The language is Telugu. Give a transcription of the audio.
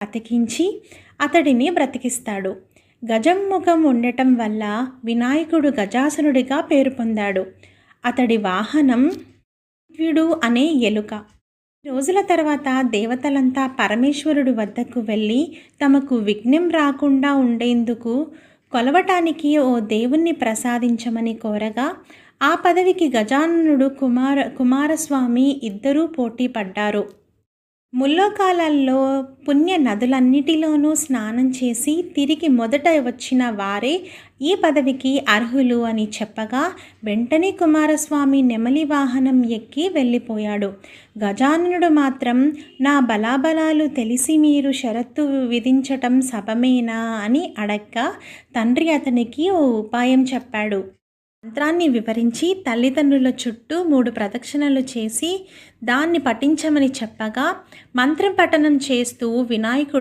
అతికించి అతడిని బ్రతికిస్తాడు. గజం ముఖం ఉండటం వల్ల వినాయకుడు గజాసురుడిగా పేరు పొందాడు. అతడి వాహనం విడు అనే ఎలుక. రోజుల తర్వాత దేవతలంతా పరమేశ్వరుడు వద్దకు వెళ్ళి తమకు విఘ్నం రాకుండా ఉండేందుకు కొలవటానికి ఓ దేవుణ్ణి ప్రసాదించమని కోరగా ఆ పదవికి గజాననుడు కుమారస్వామి ఇద్దరూ పోటీ పడ్డారు. ముల్లోకాలలో పుణ్య నదులన్నిటిలోనూ స్నానం చేసి తిరిగి మొదట వచ్చిన వారే ఈ పదవికి అర్హులు అని చెప్పగా వెంటనే కుమారస్వామి నెమలి వాహనం ఎక్కి వెళ్ళిపోయాడు. గజాననుడు మాత్రం నా బలాబలాలు తెలిసి మీరు షరతు విధించటం సబమేనా అని అడగ్గా తండ్రి అతనికి ఓ ఉపాయం చెప్పాడు. మంత్రాన్ని వివరించి తల్లిదండ్రుల చుట్టూ 3 ప్రదక్షిణలు చేసి దాన్ని పఠించమని చెప్పగా మంత్రం పఠనం చేస్తూ వినాయకుడు